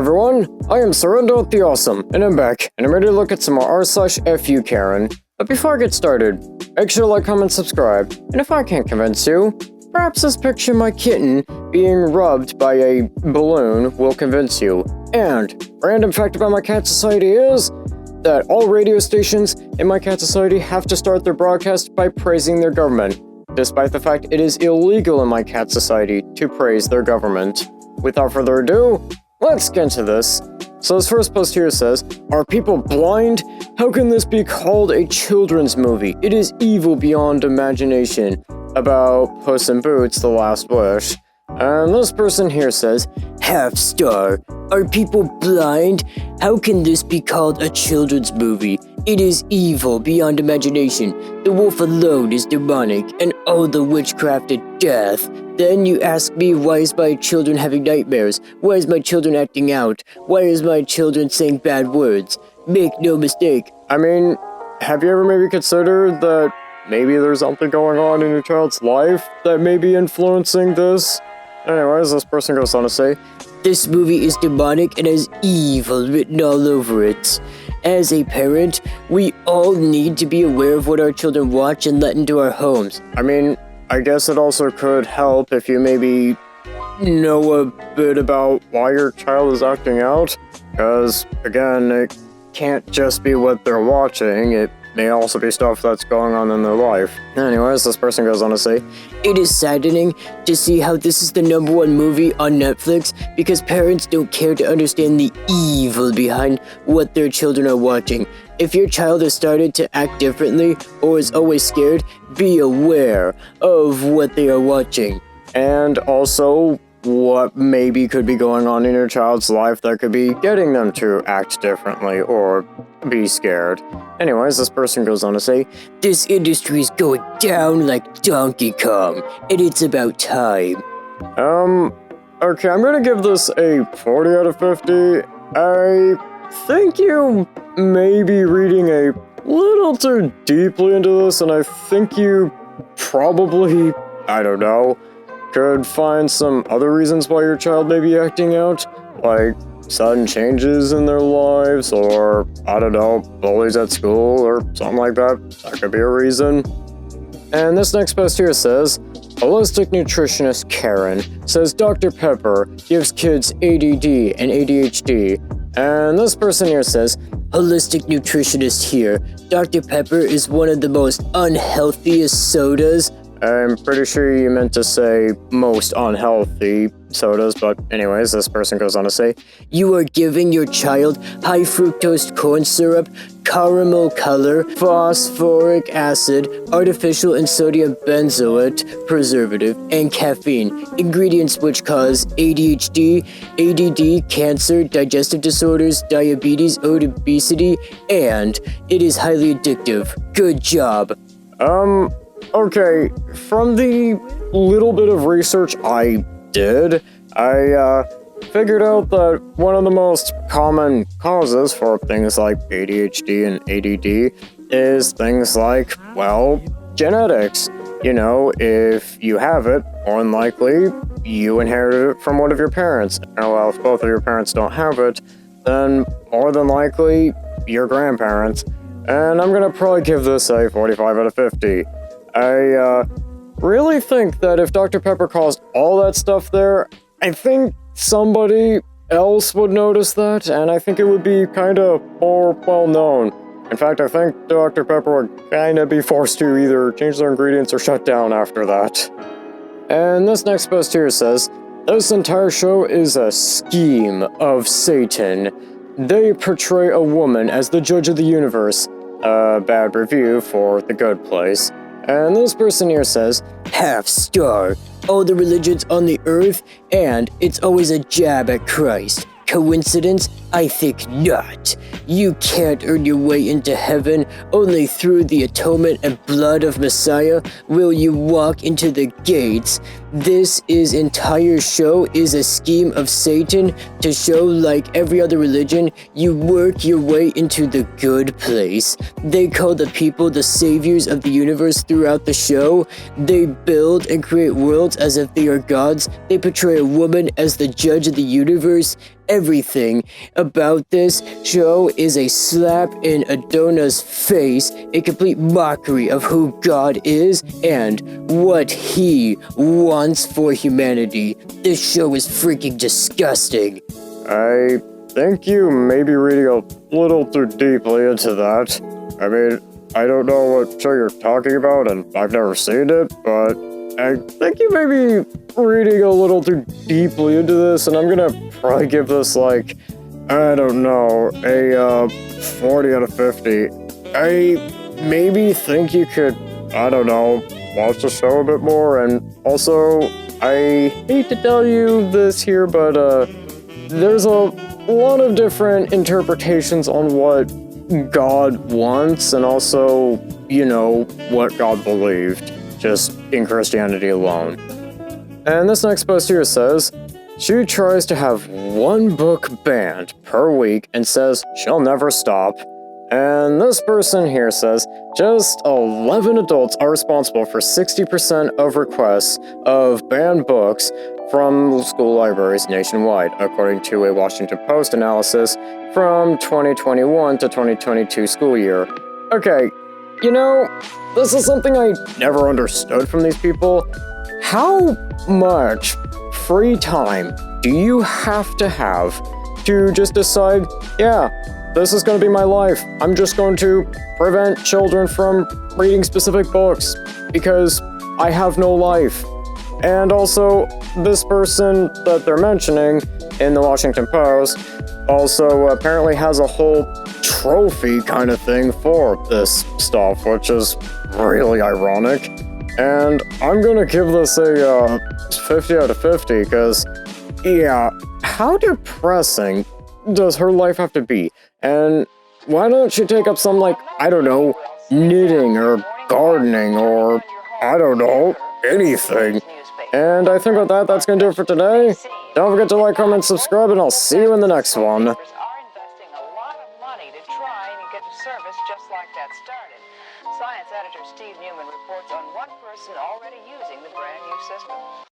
everyone, I am Surrender the Awesome, and I'm back, and I'm ready to look at some more r/FYouKaren. But before I get started, make sure to like, comment, subscribe, and if I can't convince you, perhaps this picture of my kitten being rubbed by a balloon will convince you. And, random fact about my cat society is that all radio stations in my cat society have to start their broadcast by praising their government, despite the fact it is illegal in my cat society to praise their government. Without further ado, let's get into this. So this first post here says, "Are people blind? How can this be called a children's movie? It is evil beyond imagination." About Puss in Boots: The Last Wish. And this person here says, "Half star. Are people blind? How can this be called a children's movie? It is evil beyond imagination. The wolf alone is demonic, and all the witchcraft is death. Then you ask me, why is my children having nightmares? Why is my children acting out? Why is my children saying bad words? Make no mistake." I mean, have you ever maybe considered that maybe there's something going on in your child's life that may be influencing this? Anyways, this person goes on to say, "This movie is demonic and has evil written all over it. As a parent, we all need to be aware of what our children watch and let into our homes." I mean, I guess it also could help if you maybe know a bit about why your child is acting out. Because, again, it can't just be what they're watching, it may also be stuff that's going on in their life. Anyways, this person goes on to say, "It is saddening to see how this is the #1 movie on Netflix because parents don't care to understand the evil behind what their children are watching. If your child has started to act differently or is always scared, be aware of what they are watching." And also, what maybe could be going on in your child's life that could be getting them to act differently or be scared. Anyways, this person goes on to say, "This industry is going down like Donkey Kong, and it's about time." Okay, I'm gonna give this a 40 out of 50. I think you may be reading a little too deeply into this, and I think you probably, I don't know, could find some other reasons why your child may be acting out, like sudden changes in their lives, or, I don't know, bullies at school, or something like that. That could be a reason. And this next post here says, "Holistic nutritionist Karen says Dr. Pepper gives kids ADD and ADHD." And this person here says, "Holistic nutritionist here. Dr. Pepper is one of the most unhealthiest sodas." I'm pretty sure you meant to say most unhealthy sodas, but anyways, this person goes on to say, "You are giving your child high fructose corn syrup, caramel color, phosphoric acid, artificial and sodium benzoate preservative, and caffeine, ingredients which cause ADHD, ADD, cancer, digestive disorders, diabetes, obesity, and it is highly addictive. Good job." Okay, from the little bit of research I did, I figured out that one of the most common causes for things like ADHD and ADD is things like, well, genetics. You know, if you have it, more than likely, you inherited it from one of your parents. And well, if both of your parents don't have it, then more than likely, your grandparents. And I'm gonna probably give this a 45 out of 50. I really think that if Dr. Pepper caused all that stuff there, I think somebody else would notice that, and I think it would be kinda more well known. In fact, I think Dr. Pepper would kinda be forced to either change their ingredients or shut down after that. And this next post here says, "This entire show is a scheme of Satan. They portray a woman as the judge of the universe." A bad review for The Good Place. And this person here says, "Half star. All the religions on the earth, and it's always a jab at Christ. Coincidence? I think not. You can't earn your way into heaven. Only through the atonement and blood of Messiah will you walk into the gates. This entire show is a scheme of Satan to show, like every other religion, you work your way into the good place. They call the people the saviors of the universe throughout the show. They build and create worlds as if they are gods. They portray a woman as the judge of the universe. everything about this show is a slap in Adona's face, a complete mockery of who God is and what he wants for humanity. This show is freaking disgusting. I think you may be reading a little too deeply into that. I mean, I don't know what show you're talking about, and I've never seen it, but I think you may be reading a little too deeply into this, and I'm gonna probably give this, like, I don't know, a 40 out of 50. I maybe think you could, I don't know, watch the show a bit more, and also, I hate to tell you this here, but there's a lot of different interpretations on what God wants, and also, you know, what God believed, just in Christianity alone. And this next post here says, she tries to have one book banned per week and says she'll never stop. And this person here says, just 11 adults are responsible for 60% of requests of banned books from school libraries nationwide, according to a Washington Post analysis from 2021 to 2022 school year. Okay, you know, this is something I never understood from these people. How much free time do you have to just decide, yeah, this is going to be my life. I'm just going to prevent children from reading specific books because I have no life. And also, this person that they're mentioning in the Washington Post also apparently has a whole trophy kind of thing for this stuff, which is really ironic. And I'm gonna give this a 50 out of 50 because, yeah, how depressing does her life have to be? And why don't she take up some, like, I don't know, knitting or gardening or, I don't know, anything. And I think with that, that's gonna do it for today. Don't forget to like, comment, subscribe, and I'll see you in the next one. Are investing a lot of money to try and get a service just like that started. Science editor Steve Newman reports on one person already using the brand new system.